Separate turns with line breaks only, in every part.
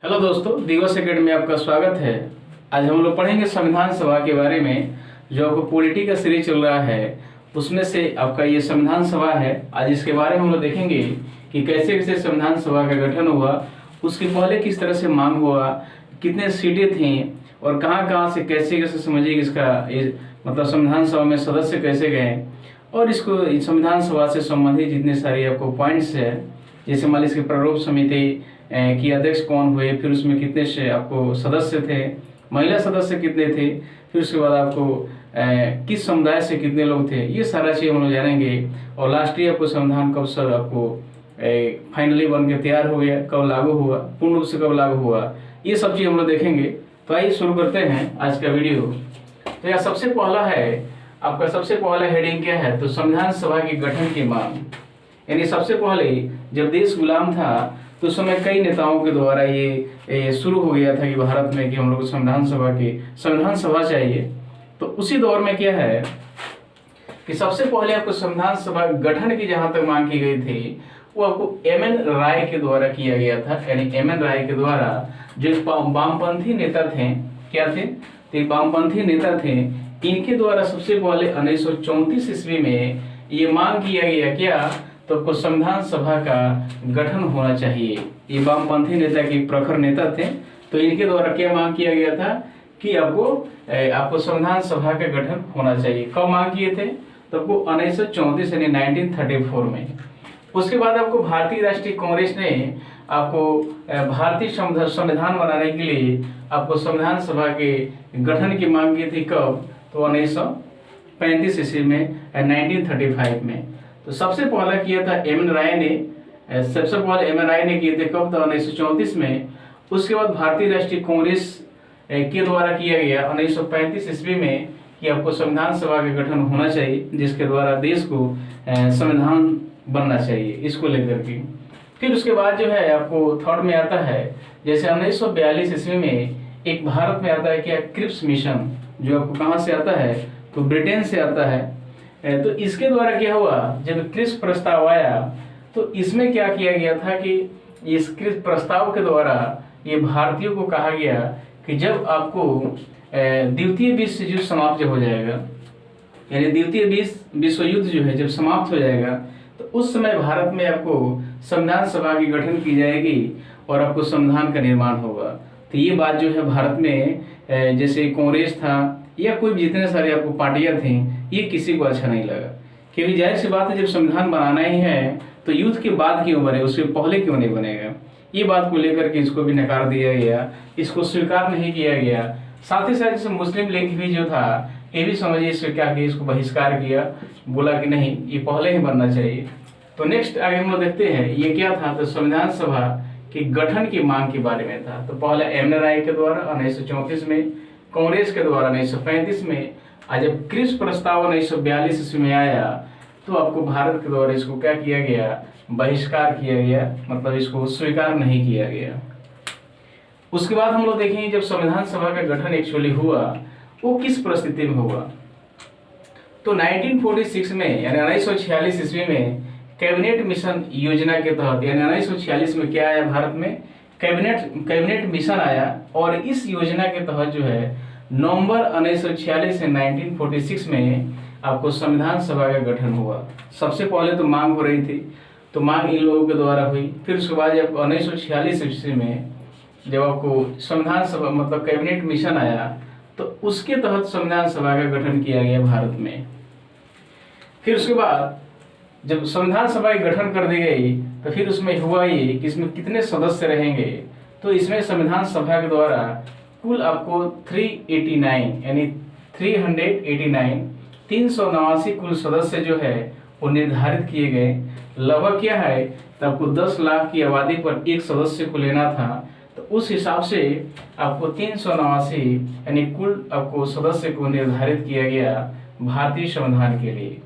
Hello दोस्तों, दिवस academy में आपका स्वागत है। आज हम लोग पढ़ेंगे संविधान सभा के बारे में। जो आपको पॉलिटी का सीरीज चल रहा है उसमें से आपका ये संविधान सभा है। आज इसके बारे में हम लोग देखेंगे कि कैसे कैसे संविधान सभा का गठन हुआ, उसके पहले किस तरह से मांग हुआ, कितने सीटें थी और कहाँ कहाँ से कैसे कैसे समझिए इसका ये मतलब संविधान सभा में सदस्य कैसे गए, और इसको संविधान सभा से संबंधित जितने सारे आपको पॉइंट्स है, जैसे मान लीजिए प्रारूप समिति की अध्यक्ष कौन हुए, फिर उसमें कितने से आपको सदस्य थे, महिला सदस्य कितने थे, फिर उसके बाद आपको किस समुदाय से कितने लोग थे, ये सारा चीज़ हम लोग जानेंगे। और लास्टली आपको संविधान कब सर आपको फाइनली बन के तैयार हो गया, कब लागू हुआ, पूर्ण रूप से कब लागू हुआ, ये सब चीज़ हम लोग देखेंगे। तो आइए शुरू करते हैं आज का वीडियो। तो यहाँ सबसे पहला है आपका, सबसे पहला हेडिंग क्या है, तो संविधान सभा के गठन की मांग। यानी सबसे पहले जब देश गुलाम था तो उस समय कई नेताओं के द्वारा ये शुरू हो गया था कि भारत में कि हम लोग को संविधान सभा चाहिए। तो उसी दौर में क्या है कि सबसे पहले आपको संविधान सभा गठन की जहां तक मांग की गई थी वो आपको एम.एन. राय के द्वारा किया गया था। यानी एम.एन. राय के द्वारा जो वामपंथी नेता थे, क्या थे, तो वामपंथी नेता थे, इनके द्वारा सबसे पहले 1934 ईस्वी में ये मांग किया गया क्या, तो आपको संविधान सभा का गठन होना चाहिए। ये वामपंथी नेता की प्रखर नेता थे, तो इनके द्वारा क्या मांग किया गया था कि आपको संविधान सभा का गठन होना चाहिए। कब मांग किए थे, तो आपको 1934 यानी 1934 में। उसके बाद आपको भारतीय राष्ट्रीय कांग्रेस ने आपको भारतीय संविधान बनाने के लिए आपको संविधान सभा के गठन की मांग की थी। कब, तो 1935 ईस्वी में, 1935 में। तो सबसे पहला किया था एम.एन. राय ने, सबसे पहले एम.एन. राय ने किए थे। कब, था 1934 में। उसके बाद भारतीय राष्ट्रीय कांग्रेस के द्वारा किया गया 1935 ईस्वी में कि आपको संविधान सभा का गठन होना चाहिए, जिसके द्वारा देश को संविधान बनना चाहिए, इसको लेकर के। फिर उसके बाद जो है आपको थर्ड में आता है, जैसे 1942 ईस्वी में एक भारत में आता है क्या, क्रिप्स मिशन, जो आपको कहाँ से आता है, तो ब्रिटेन से आता है। तो इसके द्वारा क्या हुआ, जब क्रिप्स प्रस्ताव आया तो इसमें क्या किया गया था कि इस क्रिप्स प्रस्ताव के द्वारा ये भारतीयों को कहा गया कि जब आपको द्वितीय विश्व युद्ध समाप्त हो जाएगा, यानी द्वितीय विश्व युद्ध जो है जब समाप्त हो जाएगा, तो उस समय भारत में आपको संविधान सभा की गठन की जाएगी और आपको संविधान का निर्माण होगा। तो ये बात जो है भारत में जैसे कांग्रेस था या कोई जितने सारे आपको पार्टियां थी, ये किसी को अच्छा नहीं लगा, क्योंकि जाहिर सी बात है जब संविधान बनाना ही है तो युद्ध के बाद क्यों बने, उसके पहले क्यों नहीं बनेगा। ये बात को लेकर के इसको भी नकार दिया गया, इसको स्वीकार नहीं किया गया। साथ ही साथ जैसे मुस्लिम लीग भी जो था, ये भी समझिए इसको क्या किया, इसको बहिष्कार किया, बोला कि नहीं ये पहले ही बनना चाहिए। तो नेक्स्ट आगे हम लोग देखते हैं ये क्या था, तो संविधान सभा के गठन की मांग के बारे में था। तो पहले एम.एन. राय के द्वारा 1934 में, कांग्रेस के द्वारा 1935 में, आज जब क्रिप्स प्रस्ताव 1942 ईस्वी में आया तो आपको भारत के द्वारा इसको क्या किया गया, बहिष्कार किया गया, मतलब इसको स्वीकार नहीं किया गया। उसके बाद हम लोग देखेंगे जब संविधान सभा का गठन एक्चुअली हुआ वो किस परिस्थिति में हुआ, तो 1946 में यानी 1946 ईस्वी में कैबिनेट मिशन योजना के तहत, यानी 1946 में क्या आया, भारत में कैबिनेट मिशन आया। और इस योजना के तहत जो है नवंबर 1946 से 1946 में आपको संविधान सभा का गठन हुआ। सबसे पहले तो मांग हो रही थी, तो मांग इन लोगों के द्वारा हुई। फिर उसके बाद जब 1946 ईस्वी में जब आपको संविधान सभा मतलब कैबिनेट मिशन आया तो उसके तहत संविधान सभा का गठन किया गया भारत में। फिर उसके बाद जब संविधान सभा की गठन कर दी गई तो फिर उसमें हुआ ये कि इसमें कितने सदस्य रहेंगे, तो इसमें संविधान सभा के द्वारा कुल आपको 389 यानी 389 कुल सदस्य जो है वो निर्धारित किए गए। लगभग क्या है, तो आपको 10 लाख की आबादी पर एक सदस्य को लेना था, तो उस हिसाब से आपको 389 यानी कुल आपको सदस्य को निर्धारित किया गया भारतीय संविधान के लिए।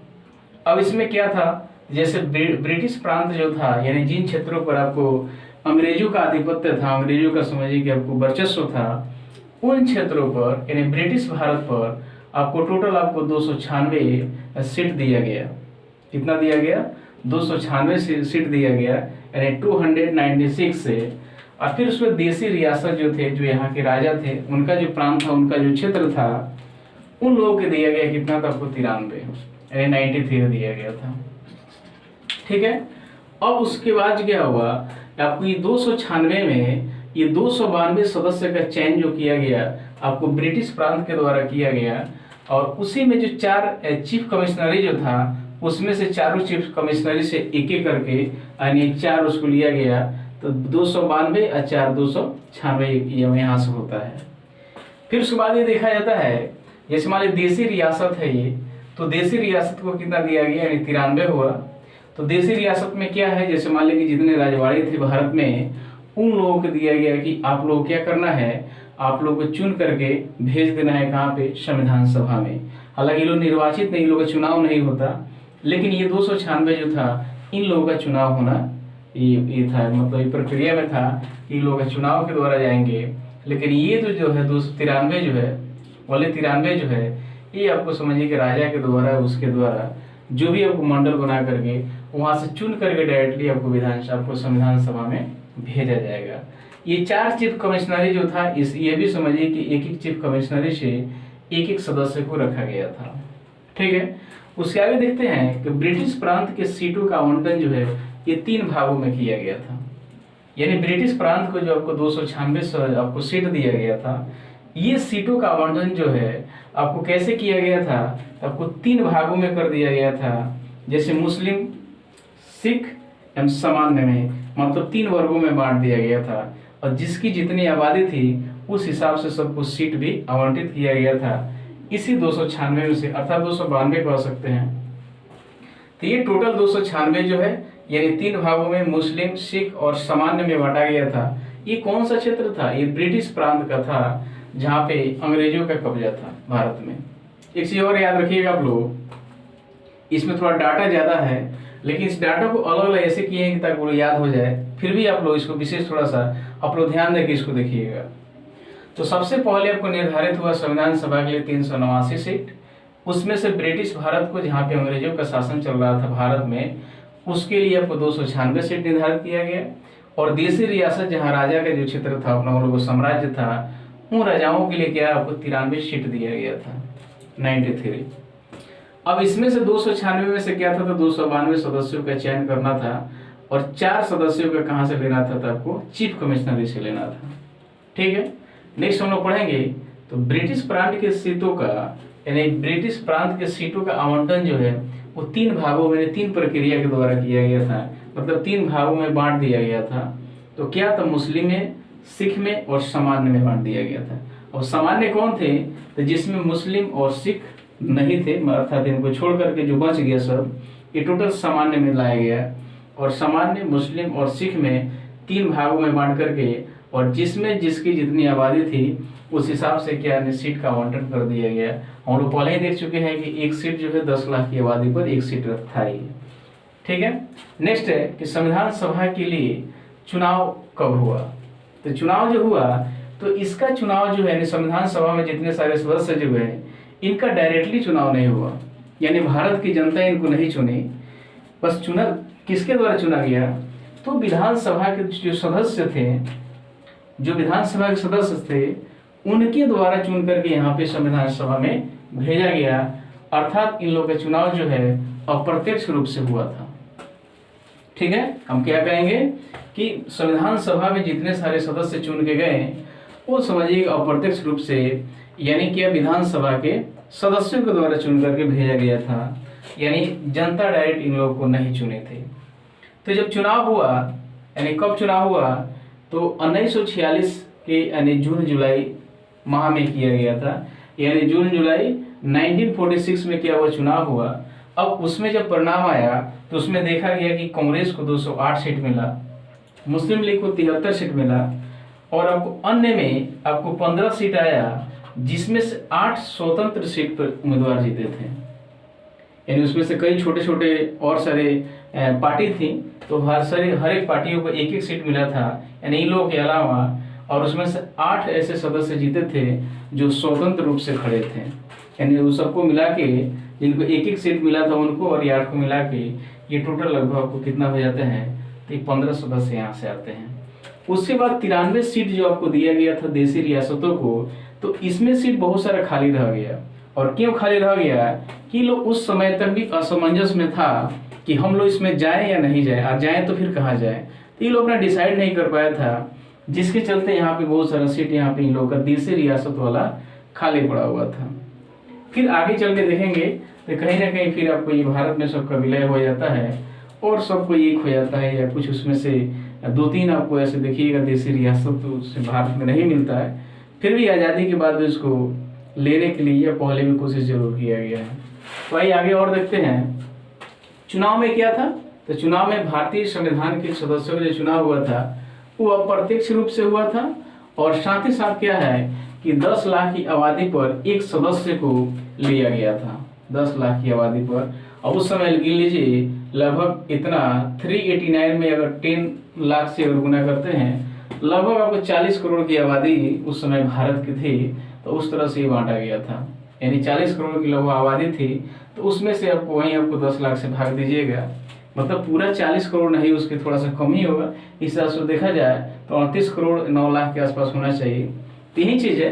अब इसमें क्या था, जैसे ब्रिटिश प्रांत जो था, यानी जिन क्षेत्रों पर आपको अंग्रेजों का आधिपत्य था, अंग्रेजों का समझिए कि आपको वर्चस्व था, उन क्षेत्रों पर यानी ब्रिटिश भारत पर आपको टोटल आपको 296 सीट दिया गया। कितना दिया गया, 296 सीट दिया गया, यानी 296 से और फिर उसमें देसी रियासत जो थे, जो यहाँ के राजा थे, उनका जो प्रांत था, उनका जो क्षेत्र था, उन लोगों को दिया गया कितना था आपको 93, यानी 93 दिया गया था। ठीक है। अब उसके बाद क्या हुआ, आपको ये 296 में ये 292 सदस्य का चयन जो किया गया आपको ब्रिटिश प्रांत के द्वारा किया गया, और उसी में जो 4 चीफ कमिश्नरी जो था, उसमें से चारों चीफ कमिश्नरी से एक एक करके यानी 4 उसको लिया गया, तो 292 और 4 296 यहाँ से होता है। फिर उसके बाद ये देखा जाता है, जैसे मान लीजिए देसी रियासत है ये, तो देसी रियासत को कितना दिया गया, यानी 93 हुआ। तो देसी रियासत में क्या है, जैसे मान लीजिए जितने राजवाड़ी थे भारत में, उन लोगों को दिया गया कि आप लोग क्या करना है, आप लोगों को चुन करके भेज देना है कहाँ पे, संविधान सभा में। हालांकि ये लोग निर्वाचित नहीं, इन लोगों का चुनाव नहीं होता, लेकिन ये 296 जो था, इन लोगों का चुनाव होना ये था, मतलब ये प्रक्रिया में था कि इन लोगों का चुनाव के द्वारा जाएंगे। लेकिन ये तो जो है 293 जो है, वाले 93 जो है, ये आपको समझिए कि राजा के द्वारा, उसके द्वारा जो भी आपको मंडल बना करके वहां से चुन करके डायरेक्टली आपको संविधान सभा में भेजा जाएगा। ये 4 चीफ कमिश्नरी जो था, इस ये भी समझिए कि एक एक चीफ कमिश्नरी से एक एक सदस्य को रखा गया था। ठीक है। उसके आगे देखते हैं कि ब्रिटिश प्रांत के सीटों का आवंटन जो है ये 3 भागों में किया गया था। यानी ब्रिटिश प्रांत को जो आपको 296 आपको सीट दिया गया था, ये सीटों का आवंटन जो है आपको कैसे किया गया था, आपको 3 भागों में कर दिया गया था। जैसे मुस्लिम, सिख एवं सामान्य में, मतलब 3 वर्गों में बांट दिया गया था, और जिसकी जितनी आबादी थी उस हिसाब से सबको सीट भी आवंटित किया गया था इसी 296 में से, अर्थात 292 कह सकते हैं। तो ये टोटल 296 जो है, यानी 3 भागों में मुस्लिम, सिख और सामान्य में बांटा गया था। ये कौन सा क्षेत्र था, ये ब्रिटिश प्रांत का था, जहाँ पे अंग्रेजों का कब्जा था भारत में। एक चीज और याद रखिएगा आप लोग, इसमें थोड़ा डाटा ज्यादा है, लेकिन इस डाटा को अलग अलग ऐसे किए हैं कि ताकि वो याद हो जाए। फिर भी आप लोग इसको विशेष थोड़ा सा आप लोग ध्यान देकर इसको देखिएगा। तो सबसे पहले आपको निर्धारित हुआ संविधान सभा के लिए 389 सीट, उसमें से ब्रिटिश भारत को, जहाँ पे अंग्रेजों का शासन चल रहा था भारत में, उसके लिए आपको 296 सीट निर्धारित किया गया। और देसी रियासत, जहाँ राजा का जो क्षेत्र था, अपना लोगों साम्राज्य था, उन राजाओं के लिए क्या आपको 93 सीट दिया गया था, 93। अब इसमें से 296 में से क्या था, तो 292 सदस्यों का चयन करना था, और 4 सदस्यों का कहाँ से लेना था, तो आपको चीफ कमिश्नरी से लेना था। ठीक है। नेक्स्ट हम लोग पढ़ेंगे तो ब्रिटिश प्रांत के सीटों का, यानी ब्रिटिश प्रांत के सीटों का आवंटन जो है वो 3 भागों में, 3 प्रक्रिया के द्वारा किया गया था, मतलब 3 भागों में बांट दिया गया था। तो क्या था, मुस्लिम में, सिख में और सामान्य में बांट दिया गया था। और सामान्य कौन थे, तो जिसमें मुस्लिम और सिख नहीं थे, अर्थात इनको छोड़ करके जो बच गया सब, ये टोटल सामान्य में लाया गया। और सामान्य, मुस्लिम और सिख में 3 भागों में बांट करके, और जिसमें जिसकी जितनी आबादी थी उस हिसाब से क्या सीट का आवंटन कर दिया गया। हम लोग पहले ही देख चुके हैं कि एक सीट जो है 10 लाख की आबादी पर एक सीट था ही। ठीक है। नेक्स्ट है कि संविधान सभा के लिए चुनाव कब हुआ। तो चुनाव जो हुआ, तो इसका चुनाव जो है, संविधान सभा में जितने सारे सदस्य जो है, इनका डायरेक्टली चुनाव नहीं हुआ, यानी भारत की जनता इनको नहीं चुनी, बस चुना किसके द्वारा चुना गया, तो विधानसभा के जो सदस्य थे, जो विधानसभा के सदस्य थे, उनके द्वारा चुन करके यहाँ पे संविधान सभा में भेजा गया। अर्थात इन लोगों का चुनाव जो है अप्रत्यक्ष रूप से हुआ था। ठीक है। हम क्या कहेंगे कि संविधान सभा में जितने सारे सदस्य चुन के गए वो समझिए अप्रत्यक्ष रूप से, यानी कि विधानसभा के सदस्यों के द्वारा चुन करके भेजा गया था, यानी जनता डायरेक्ट इन लोगों को नहीं चुने थे। तो जब चुनाव हुआ, यानी कब चुनाव हुआ, तो 1946 के यानी जून जुलाई माह में किया गया था, यानी जून जुलाई 1946 में क्या हुआ, चुनाव हुआ। अब उसमें जब परिणाम आया तो उसमें देखा गया कि कांग्रेस को 208 सीट मिला, मुस्लिम लीग को 73 सीट मिला, और आपको अन्य में आपको 15 सीट आया, जिसमें से 8 स्वतंत्र सीट पर उम्मीदवार जीते थे। यानी उसमें से कई छोटे छोटे और सारे पार्टी थी, तो हर एक पार्टियों को एक एक सीट मिला था, यानी इन लोगों के अलावा। और उसमें से 8 ऐसे सदस्य जीते थे जो स्वतंत्र रूप से खड़े थे, यानी उन सबको मिला के जिनको एक एक सीट मिला था उनको, और 8 को मिला के ये टोटल लगभग आपको कितना हो जाते हैं, तो 15 सदस्य यहाँ से आते हैं। उसके बाद 93 सीट जो आपको दिया गया था देशी रियासतों को, तो इसमें सीट बहुत सारा खाली रह गया। और क्यों खाली रह गया कि लोग उस समय तक भी असमंजस में था कि हम लोग इसमें जाएं या नहीं जाएं, और जाएं तो फिर कहाँ जाएं, तो ये लोग अपना डिसाइड नहीं कर पाया था, जिसके चलते यहाँ पे बहुत सारा सीट यहाँ पे इन लोगों का देशी रियासत वाला खाली पड़ा हुआ था। फिर आगे चल के देखेंगे तो कहीं ना कहीं फिर आपको ये भारत में सबका विलय हो जाता है और सबको एक हो जाता है, या कुछ उसमें से 2-3 आपको ऐसे देखिएगा देशी रियासत तो उससे भारत में नहीं मिलता है। फिर भी आज़ादी के बाद भी उसको लेने के लिए पहले भी कोशिश जरूर किया गया है। तो आइए आगे और देखते हैं चुनाव में क्या था। तो चुनाव में भारतीय संविधान के सदस्यों का जो चुनाव हुआ था वो अप्रत्यक्ष रूप से हुआ था, और साथ ही साथ क्या है कि 10 लाख की आबादी पर एक सदस्य को लिया गया था, 10 लाख की आबादी पर। और उस समय गिन लीजिए लगभग इतना 389 में अगर 10 लाख से अगर गुना करते हैं लगभग आपको 40 करोड़ की आबादी उस समय भारत की थी। तो उस तरह से ये बांटा गया था, यानी 40 करोड़ की लगभग आबादी थी, तो उसमें से आपको वहीं आपको 10 लाख से भाग दीजिएगा, मतलब पूरा 40 करोड़ नहीं, उसके थोड़ा सा कम ही होगा। इस हिसाब से देखा जाए तो 38 करोड़ 9 लाख के आसपास होना चाहिए। तो यही चीज़ है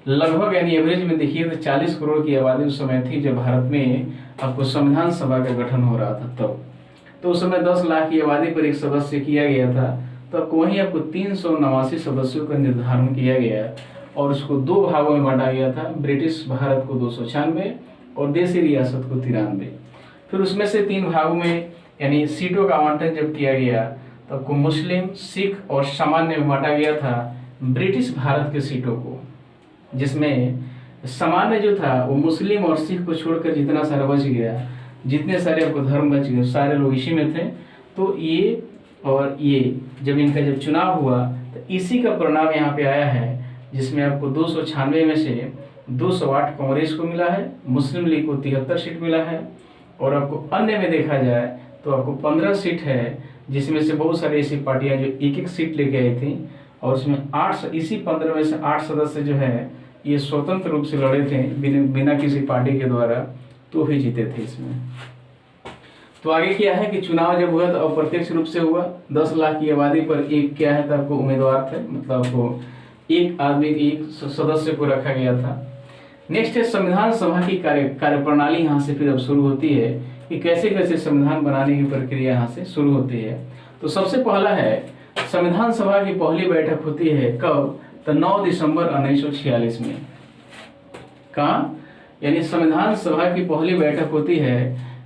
लगभग, यानी एवरेज में देखिए तो 40 करोड़ की आबादी उस समय थी जब भारत में आपको संविधान सभा का गठन हो रहा था तब। तो उस समय 10 लाख की आबादी पर एक सदस्य किया गया था, तो आपको वहीं आपको 389 सदस्यों का निर्धारण किया गया और उसको 2 भागों में बांटा गया था। ब्रिटिश भारत को 296 और देशी रियासत को 93। फिर उसमें से 3 भागों में यानी सीटों का आवंटन जब किया गया तो आपको मुस्लिम, सिख और सामान्य में बांटा गया था ब्रिटिश भारत के सीटों को, जिसमें सामान्य जो था वो मुस्लिम और सिख को छोड़कर जितना सारा बच गया, जितने सारे आपको धर्म बच गए सारे लोग इसी में थे। तो ये और ये जब इनका जब चुनाव हुआ तो इसी का परिणाम यहाँ पे आया है, जिसमें आपको 296 में से 208 कांग्रेस को मिला है, मुस्लिम लीग को 73 सीट मिला है, और आपको अन्य में देखा जाए तो आपको 15 सीट है, जिसमें से बहुत सारी ऐसी पार्टियां जो एक एक सीट लेके आई थी, और उसमें 8 इसी 15 में से 8 सदस्य जो है ये स्वतंत्र रूप से लड़े थे बिना किसी पार्टी के द्वारा, तो ही जीते थे इसमें। तो आगे क्या है कि चुनाव जब हुआ तो अप्रत्यक्ष रूप से हुआ, 10 लाख की आबादी पर एक क्या है तो आपको उम्मीदवार थे, मतलब आपको एक आदमी एक सदस्य को रखा गया था। नेक्स्ट है संविधान सभा की कार्यप्रणाली यहाँ से फिर अब शुरू होती है कि कैसे कैसे संविधान बनाने की प्रक्रिया यहाँ से शुरू होती है। तो सबसे पहला है संविधान सभा की पहली बैठक होती है कब, तो 9 दिसंबर 1946 में। कहाँ, यानी संविधान सभा की पहली बैठक होती है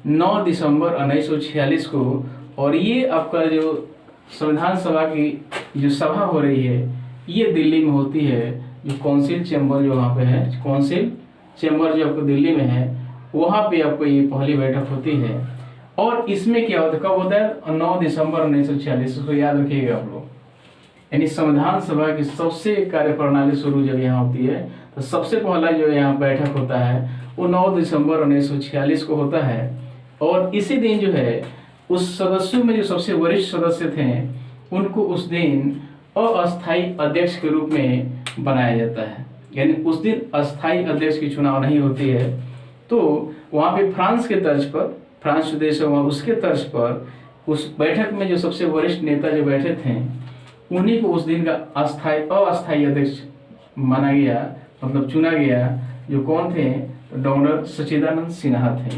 9 दिसंबर 1946 को, और ये आपका जो संविधान सभा की जो सभा हो रही है ये दिल्ली में होती है, जो काउंसिल चैम्बर जो वहाँ पे है, काउंसिल चैम्बर जो आपको दिल्ली में है वहाँ पे आपको ये पहली बैठक होती है। और इसमें क्या होता है, कब होता है, 9 दिसंबर 1946, उसको याद रखिएगा आप लोग। यानी संविधान सभा की सबसे कार्यप्रणाली शुरू जब यहाँ होती है तो सबसे पहला जो यहाँ बैठक होता है वो 9 दिसंबर 1946 को होता है। और इसी दिन जो है उस सदस्यों में जो सबसे वरिष्ठ सदस्य थे उनको उस दिन अस्थायी अध्यक्ष के रूप में बनाया जाता है, यानी उस दिन अस्थायी अध्यक्ष की चुनाव नहीं होती है। तो वहाँ पे फ्रांस के तर्ज पर, फ्रांस जो देश है वहाँ उसके तर्ज पर उस बैठक में जो सबसे वरिष्ठ नेता जो बैठे थे उन्हीं को उस दिन का अस्थायी अध्यक्ष माना गया, मतलब चुना गया। जो कौन थे, तो डॉक्टर सच्चिदानंद सिन्हा थे।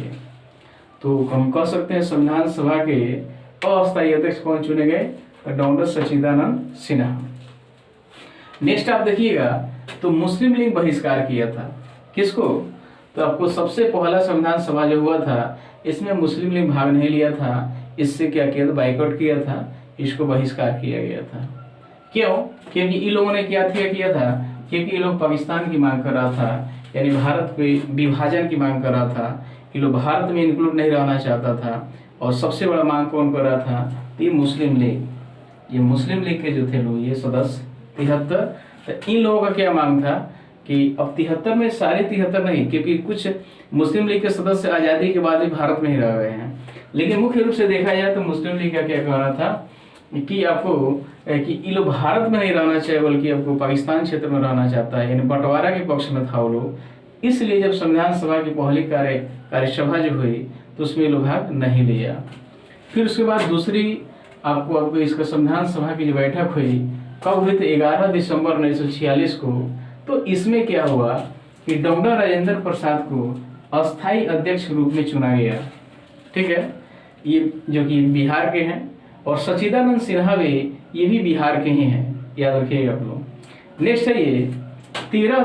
तो हम कह सकते हैं संविधान सभा के अस्थायी अध्यक्ष कौन चुने गए, तो डॉक्टर सच्चिदानंद सिन्हा। नेक्स्ट आप देखिएगा तो मुस्लिम लीग बहिष्कार किया था, किसको, तो आपको सबसे पहला संविधान सभा जो हुआ था इसमें मुस्लिम लीग भाग नहीं लिया था। इससे क्या किया था, बाइकआउट किया था, इसको बहिष्कार किया गया था। क्यों, क्योंकि इन लोगों ने क्या किया था, क्योंकि ये लोग पाकिस्तान की मांग कर रहा था, यानी भारत के विभाजन की मांग कर रहा था। ये लोग भारत में इंक्लूड नहीं रहना चाहता था, और सबसे बड़ा मांग कौन कर रहा था, तो ये मुस्लिम लीग। ये मुस्लिम लीग के जो थे लोग, ये सदस्य 73, तो इन लोगों का क्या मांग था कि अब 73 में सारे 73 नहीं, क्योंकि कुछ मुस्लिम लीग के सदस्य आज़ादी के बाद भी भारत में ही रह गए हैं, लेकिन मुख्य रूप से देखा जाए तो मुस्लिम लीग का क्या कहना था कि आपको कि ये लोग भारत में नहीं रहना चाहिए बल्कि आपको पाकिस्तान क्षेत्र में रहना चाहता है, यानी बंटवारा के पक्ष में था वो लोग। इसलिए जब संविधान सभा की पहली कार्यसभा जो हुई तो उसमें लोग भाग नहीं लिया। फिर उसके बाद दूसरी आपको इसका संविधान सभा की जो बैठक हुई कब हुई थी? 11 दिसंबर 1946 को। तो इसमें क्या हुआ कि डॉक्टर राजेंद्र प्रसाद को अस्थायी अध्यक्ष रूप में चुना गया। ठीक है, ये जो कि बिहार के हैं, और सच्चिदानंद सिन्हा भी ये भी बिहार के ही हैं, याद रखिएगा आप लोग। नेक्स्ट है ये 13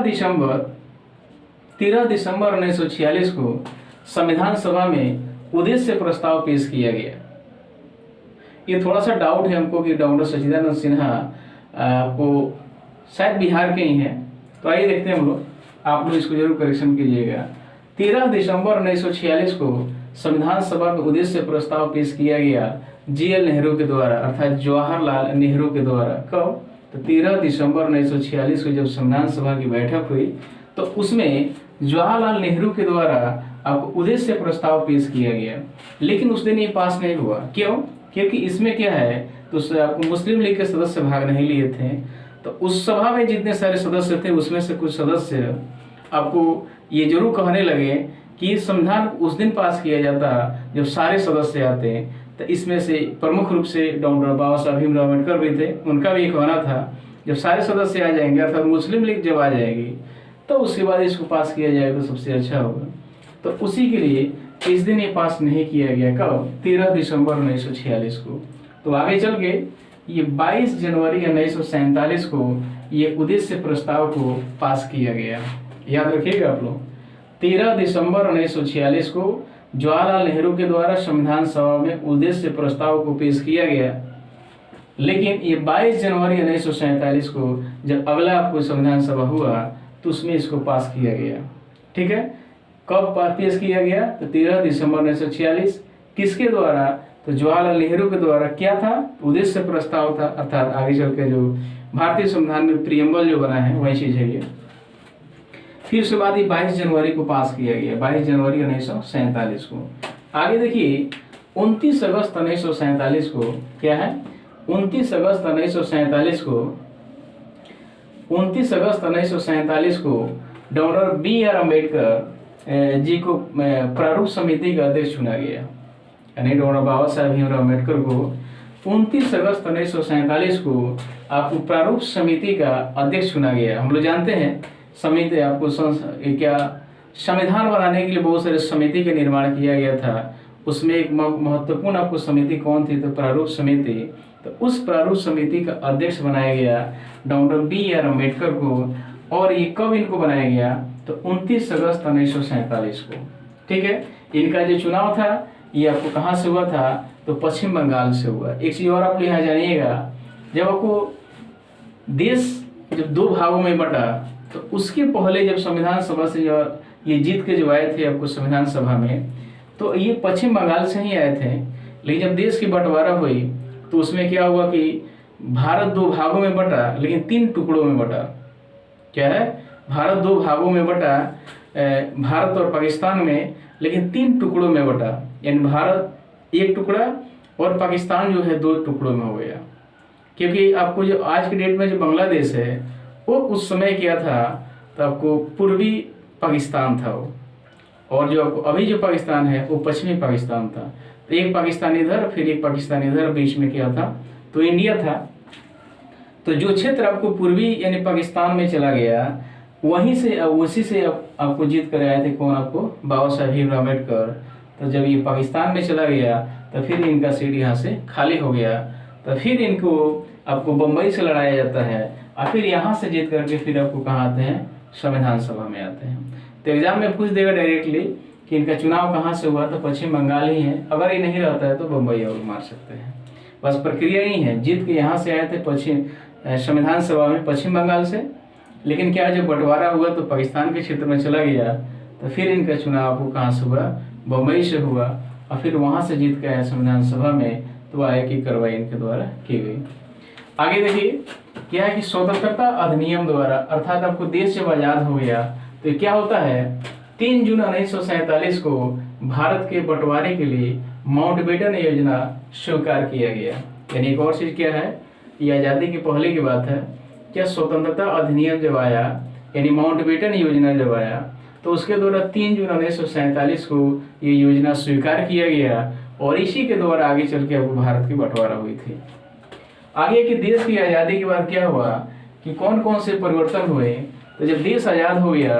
दिसंबर 1946 को संविधान सभा में उद्देश्य प्रस्ताव पेश किया गया। ये थोड़ा सा डाउट है हमको कि डॉक्टर सच्चिदानंद सिन्हा को शायद बिहार के ही हैं, तो आइए देखते हैं हम लोग, आप लोग इसको जरूर करेक्शन कीजिएगा। 13 दिसंबर 1946 को संविधान सभा में उद्देश्य प्रस्ताव पेश किया गया जीएल नेहरू के द्वारा, अर्थात जवाहरलाल नेहरू के द्वारा। कब? तो 13 दिसंबर 1946 को जब संविधान सभा की बैठक हुई तो उसमें जवाहरलाल नेहरू के द्वारा आपको उद्देश्य प्रस्ताव पेश किया गया, लेकिन उस दिन ये पास नहीं हुआ। क्यों? क्योंकि इसमें क्या है, तो आपको मुस्लिम लीग के सदस्य भाग नहीं लिए थे, तो उस सभा में जितने सारे सदस्य थे उसमें से कुछ सदस्य आपको ये जरूर कहने लगे कि संविधान उस दिन पास किया जाता जब सारे सदस्य आते हैं। तो इसमें से प्रमुख रूप से डॉक्टर बाबा साहब भीमराव अम्बेडकर भी थे, उनका भी एक कहना था जब सारे सदस्य आ जाएंगे, अर्थात मुस्लिम लीग जब आ जाएगी तो उसके बाद इसको पास किया जाएगा तो सबसे अच्छा होगा। तो उसी के लिए इस दिन ये पास नहीं किया गया। कब? 13 दिसंबर 1946 को। तो आगे चल के ये 22 जनवरी 1947 को ये उद्देश्य प्रस्ताव को पास किया गया। याद रखिएगा आप लोग, 13 दिसंबर 1946 को जवाहरलाल नेहरू के द्वारा संविधान सभा में उद्देश्य प्रस्ताव को पेश किया गया, लेकिन ये 22 जनवरी 1947 को जब अगला आपको संविधान सभा हुआ तो उसमें इसको पास किया गया। ठीक है, कब पेश किया गया? तो 13 दिसंबर 1946। किसके द्वारा? तो जवाहरलाल नेहरू के द्वारा। क्या था? उद्देश्य प्रस्ताव था, अर्थात आगे चल के जो भारतीय संविधान में प्रियम्बल जो बना है वही चीज है ये। फिर उसके बाद ये 22 जनवरी को पास किया गया, 22 जनवरी 1947 को। आगे देखिए 29 अगस्त 1947 को क्या है? 29 अगस्त 1947 को डॉक्टर B.R. अम्बेडकर जी को प्रारूप समिति का अध्यक्ष चुना गया। यानी डॉक्टर बाबा साहब भीमराव अम्बेडकर को 29 अगस्त 1947 को आपको प्रारूप समिति का अध्यक्ष चुना गया। हम लोग जानते हैं समिति आपको क्या संविधान बनाने के लिए बहुत सारे समिति का निर्माण किया गया था। उसमें एक महत्वपूर्ण आपको समिति कौन थी? तो प्रारूप समिति। तो उस प्रारूप समिति का अध्यक्ष बनाया गया डॉक्टर B.R. अम्बेडकर को। और ये कब इनको बनाया गया? तो 29 अगस्त 1947 को। ठीक है, इनका जो चुनाव था ये आपको कहाँ से हुआ था? तो पश्चिम बंगाल से हुआ। एक चीज और आप यहाँ जानिएगा, जब आपको देश जब दो भागों में बटा तो उसके पहले जब संविधान सभा से जो ये जीत के जो आए थे आपको संविधान सभा में, तो ये पश्चिम बंगाल से ही आए थे। लेकिन जब देश की बंटवारा हुई तो उसमें क्या हुआ कि भारत दो भागों में बटा, लेकिन 3 टुकड़ों में बटा। क्या है? भारत 2 भागों में बटा, भारत और पाकिस्तान में, लेकिन 3 टुकड़ों में बटा। यानी भारत 1 टुकड़ा और पाकिस्तान जो है 2 टुकड़ों में हो गया। क्योंकि आपको जो आज के डेट में जो बांग्लादेश है वो उस समय क्या था? तो आपको पूर्वी पाकिस्तान था वो, और जो आपको अभी जो पाकिस्तान है वो पश्चिमी पाकिस्तान था। तो एक पाकिस्तान इधर, फिर एक पाकिस्तान इधर, बीच में क्या था? तो इंडिया था। तो जो क्षेत्र आपको पूर्वी यानी पाकिस्तान में चला गया, वहीं से उसी से आपको जीत कर आए थे कौन? आपको बाबा साहब भीमराव अम्बेडकर। तो जब ये पाकिस्तान में चला गया तो फिर इनका सीट यहाँ से खाली हो गया, तो फिर इनको आपको बम्बई से लड़ाया जाता है, और फिर यहाँ से जीत करके फिर आपको कहाँ आते हैं? संविधान सभा में आते हैं। तो एग्जाम में पूछ देगा डायरेक्टली कि इनका चुनाव कहाँ से हुआ, तो पश्चिम बंगाल ही है। अगर ये नहीं रहता है तो बम्बई और मार सकते हैं। बस प्रक्रिया ही है, जीत के यहाँ से आए थे पश्चिम संविधान सभा में पश्चिम बंगाल से, लेकिन क्या जब बंटवारा हुआ तो पाकिस्तान के क्षेत्र में चला गया, तो फिर इनका चुनाव आपको कहाँ से हुआ? बम्बई से हुआ, और फिर वहाँ से जीत के आया संविधान सभा में, तो आय की कार्रवाई इनके द्वारा की गई। आगे देखिए क्या है कि स्वतंत्रता अधिनियम द्वारा, अर्थात आपको देश जब आजाद हो गया तो क्या होता है? 3 जून 1947 को भारत के बंटवारे के लिए माउंटबेटन योजना स्वीकार किया गया। यानी एक और चीज क्या है, ये आज़ादी की पहले की बात है, क्या स्वतंत्रता अधिनियम जब आया यानी माउंटबेटन योजना जब आया, तो उसके द्वारा 3 जून 1947 को ये योजना स्वीकार किया गया, और इसी के द्वारा आगे चल के आपको भारत की बंटवारा हुई थी। आगे कि देश की आज़ादी के बाद क्या हुआ कि कौन कौन से परिवर्तन हुए। तो जब देश आज़ाद हो गया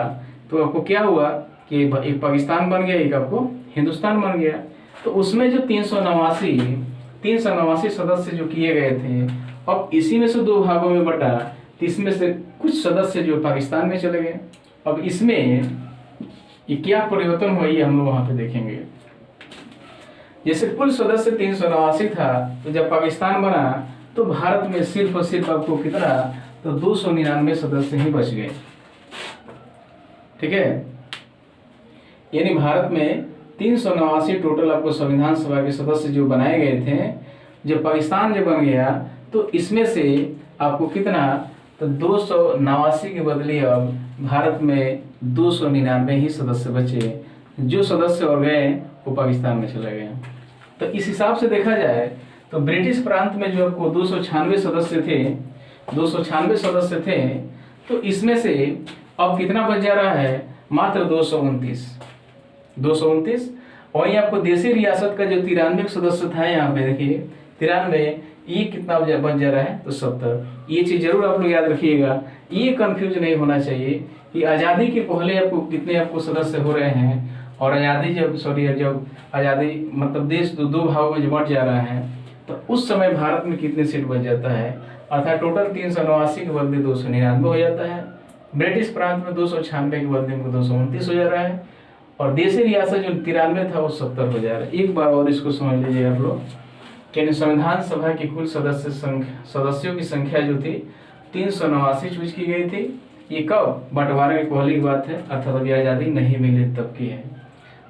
तो आपको क्या हुआ कि एक पाकिस्तान बन गया, एक आपको हिंदुस्तान बन गया। तो उसमें जो 389 सदस्य जो किए गए थे, अब इसी में से दो भागों में बटा, तो इसमें से कुछ सदस्य जो पाकिस्तान में चले गए। अब इसमें ये क्या परिवर्तन हुआ ये हम लोग वहां पे देखेंगे। जैसे कुल सदस्य 389 था, तो जब पाकिस्तान बना तो भारत में सिर्फ और सिर्फ आपको कितना, तो 299 सदस्य ही बच गए। ठीक है, यानी भारत में 389 टोटल आपको संविधान सभा के सदस्य जो बनाए गए थे। जब पाकिस्तान जब बन गया तो इसमें से आपको कितना, तो 289 के बदले अब भारत में 299 ही सदस्य बचे। जो सदस्य और गए वो पाकिस्तान में चले गए। तो इस हिसाब से देखा जाए तो ब्रिटिश प्रांत में जो आपको 296 सदस्य थे, 296 सदस्य थे, तो इसमें से अब कितना बच जा रहा है, मात्र 229। वहीं आपको देसी रियासत का जो 93 सदस्य था, यहाँ पे देखिए 93, ये कितना बच जा रहा है, तो 70। ये चीज जरूर आप लोग याद रखिएगा, ये कंफ्यूज नहीं होना चाहिए कि आज़ादी के पहले आपको कितने आपको सदस्य हो रहे हैं, और आज़ादी जब आज़ादी मतलब देश दो भागों में बंट जा रहा है तो उस समय भारत में कितने सीट बच जाता है। अर्थात टोटल 389 के बदले 299 हो जाता है। ब्रिटिश प्रांत में 296 के बदले में 229 हो जा रहा है, और देसी रियासत जो 93 था वो 70 हो जा रहा है। एक बार और इसको समझ लीजिए आप लोग कि संविधान सभा की कुल सदस्यों की संख्या जो थी 389 चूज की गई थी। ये कब, बंटवारे की पहली बात है, अर्थात अभी आज़ादी नहीं मिली तब की है।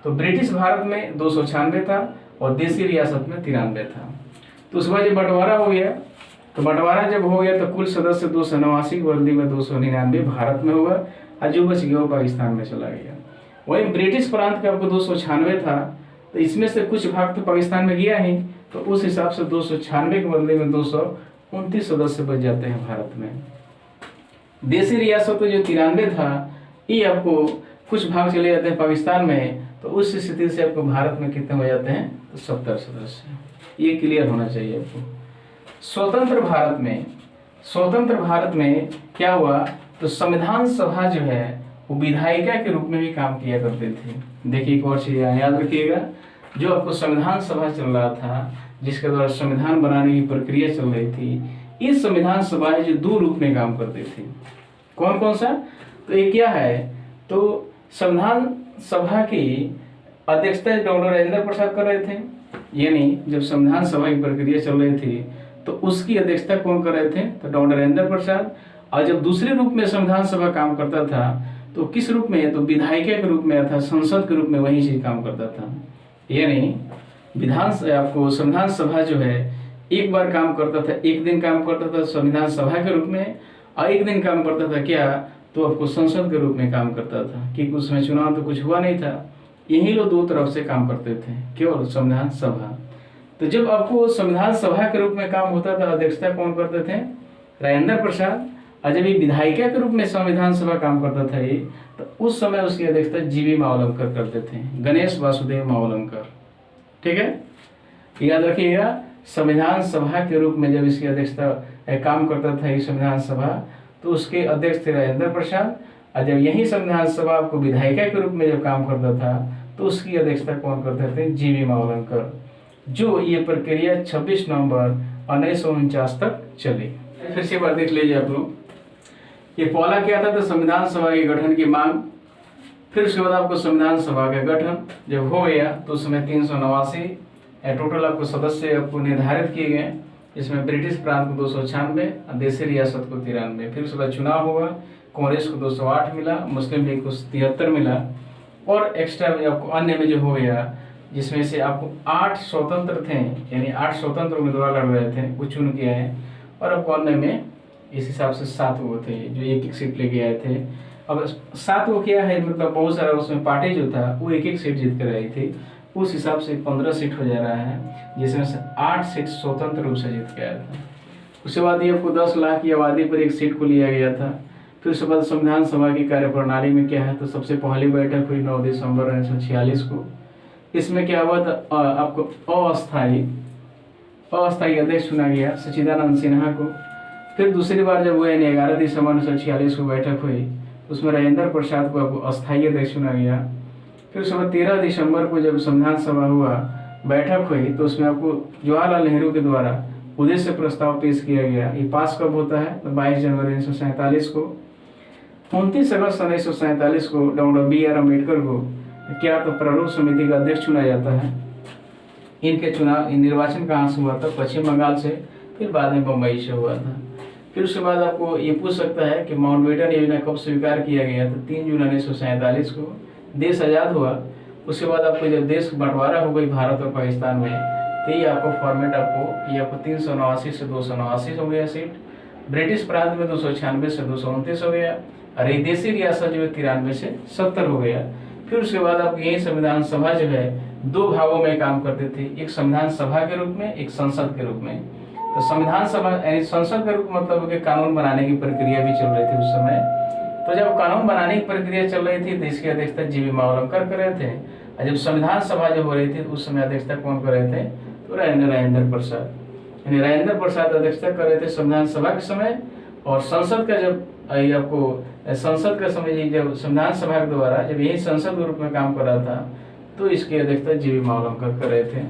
तो ब्रिटिश भारत में 296 था और देसी रियासत में 93 था। तो उसके बाद जब बंटवारा हो गया, तो बंटवारा जब हो गया तो कुल सदस्य 289 के बदले में 299 भारत में हुआ, और जो बच गया वो पाकिस्तान में चला गया। वहीं ब्रिटिश प्रांत का आपको 296 था, तो इसमें से कुछ भाग तो पाकिस्तान में गया ही, तो उस हिसाब से 296 के बदले में 229 सदस्य बच जाते हैं भारत में। देसी रियासत जो 93 था, ये आपको कुछ भाग चले जाते हैं पाकिस्तान में, तो उस स्थिति से आपको भारत में कितने हो जाते हैं, तो 70 सदस्य। ये क्लियर होना चाहिए आपको। स्वतंत्र भारत में क्या हुआ, तो संविधान सभा जो है वो विधायिका के रूप में भी काम किया करते थे। देखिए एक और चीज याद रखिएगा, जो आपको संविधान सभा चल रहा था, जिसके द्वारा संविधान बनाने की प्रक्रिया चल रही थी, इस संविधान सभाएं जो दो रूप में काम करते थे। कौन कौन सा, तो एक क्या है, तो संविधान सभा की अध्यक्षता डॉक्टर राजेंद्र प्रसाद कर रहे थे। यानी जब संविधान सभा की प्रक्रिया चल रही थी तो उसकी अध्यक्षता कौन कर रहे थे, तो डॉक्टर राजेंद्र प्रसाद। और जब दूसरे रूप में संविधान सभा काम करता था तो किस रूप में, तो विधायिका के रूप में अर्थात संसद के रूप में वही चीज काम करता था। यानी आपको संविधान सभा जो है एक बार काम करता था, एक दिन काम करता था संविधान सभा के रूप में, और एक दिन काम करता था क्या, तो आपको संसद के रूप में काम करता था, कि उसमें चुनाव तो कुछ हुआ नहीं था। यही लोग दो तरफ से काम करते थे, केवल संविधान सभा। तो जब आपको संविधान सभा के रूप में काम होता था, अध्यक्षता कौन करते थे, राजेंद्र प्रसाद। और जब ये विधायिका के रूप में संविधान सभा काम करता था ये, तो उस समय उसकी अध्यक्षता जीवी मावलंकर करते थे, गणेश वासुदेव मावलंकर। ठीक है, याद रखिएगा, संविधान सभा के रूप में जब इसकी अध्यक्षता काम करता था ये संविधान सभा, तो उसके अध्यक्ष थे राजेंद्र प्रसाद। और जब यही संविधान सभा आपको विधायिका के रूप में जब काम करता था तो उसकी अध्यक्षता कौन करते थे, जीवी मावलंकर। जो ये प्रक्रिया 26 नवंबर 1949 तक चली। फिर से बार देख लीजिए आप लोग, ये पहला क्या था, तो संविधान सभा के गठन की मांग। फिर उसके बाद आपको संविधान सभा का गठन जब हो गया तो उस समय 389 टोटल आपको सदस्य आपको निर्धारित किए गए, जिसमें ब्रिटिश प्रांत को 296 और देसी रियासत को 93। फिर उसके बाद चुनाव हुआ, कांग्रेस को 208 मिला, मुस्लिम लीग को 73 मिला, और एक्स्ट्रा आपको अन्य में जो हो गया, जिसमें से आपको 8 स्वतंत्र थे, यानी 8 स्वतंत्र उम्मीदवार लड़ रहे थे, वो चुन के आए, और आपको अन्य में इस हिसाब से 7 वो थे जो एक सीट लेके आए थे। अब 7 वो क्या है, मतलब बहुत सारा उसमें पार्टी जो था वो एक सीट जीत कर आई थी, उस हिसाब से 15 सीट हो जा रहा है, जिसमें से 8 सीट स्वतंत्र रूप से जीत के आया था। उसके बाद ये आपको 10 लाख की आबादी पर एक सीट को लिया गया था। फिर उसके बाद संविधान सभा की कार्यप्रणाली में क्या है, तो सबसे पहली बैठक हुई 9 दिसंबर 1946 को। इसमें क्या हुआ था, आपको अस्थायी अध्यक्ष चुना गया सच्चिदानंद सिन्हा को। फिर दूसरी बार जब वो 11 दिसंबर 1946 को बैठक हुई, उसमें राजेंद्र प्रसाद को अस्थायी अध्यक्ष चुना गया। फिर उसके बाद 13 दिसंबर को जब संविधान सभा हुआ, बैठक हुई, तो उसमें आपको जवाहरलाल नेहरू के द्वारा उद्देश्य प्रस्ताव पेश किया गया। ये पास कब होता है? तो 22 जनवरी 1947 को। 29 अगस्त 1947 को डॉक्टर BR अम्बेडकर को क्या तो प्रारूप समिति का अध्यक्ष चुना जाता है। इनके चुनाव निर्वाचन कहाँ से हुआ था? पश्चिम बंगाल से, फिर बाद में बम्बई से हुआ था। फिर उसके बाद आपको ये पूछ सकता है कि माउंटबेटन योजना कब स्वीकार किया गया? तो 3 जून 1947 को देश आज़ाद हुआ। उसके बाद आपको जब देश बंटवारा हो गई भारत और पाकिस्तान में, तो ये आपको फॉर्मेट ये आपको 389 से 289 हो गया सीट। ब्रिटिश प्रांत में 296 से 229 हो गया, और देसी रियासत जो है 93 से 70 हो गया। फिर उसके बाद आपको यही संविधान सभा जो है 2 भागों में काम करते थे, एक संविधान सभा के रूप में, एक संसद के रूप में। तो संविधान सभा यानी संसद के रूप मतलब कि कानून बनाने की प्रक्रिया भी चल रही थी उस समय। तो जब कानून बनाने की प्रक्रिया चल रही थी तो इसकी अध्यक्षता जीवी मावलंकर कर रहे थे, और जब संविधान सभा जो हो रही थी उस समय अध्यक्षता कौन कर रहे थे? तो राजेंद्र प्रसाद, यानी राजेंद्र प्रसाद अध्यक्षता कर रहे थे संविधान सभा के समय। और संसद का जब आपको संसद का समय जब संविधान सभा के द्वारा जब यही संसद के रूप में काम कर रहा था, तो इसकी अध्यक्षता जीवी मावलंकर कर रहे थे।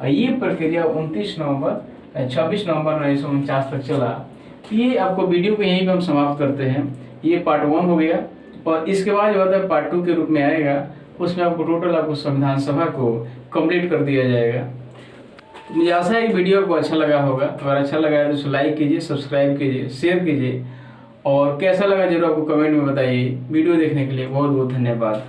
और ये प्रक्रिया 26 नवंबर 1949 तक चला। ये आपको वीडियो को यहीं पे हम समाप्त करते हैं। ये पार्ट 1 हो गया, और इसके बाद जो होता है पार्ट 2 के रूप में आएगा, उसमें आपको टोटल आपको संविधान सभा को कंप्लीट कर दिया जाएगा। तो मुझे आशा है कि वीडियो आपको अच्छा लगा होगा। अगर अच्छा लगा है तो उसे लाइक कीजिए, सब्सक्राइब कीजिए, शेयर कीजिए, और कैसा लगा जरूर आपको कमेंट में बताइए। वीडियो देखने के लिए बहुत बहुत धन्यवाद।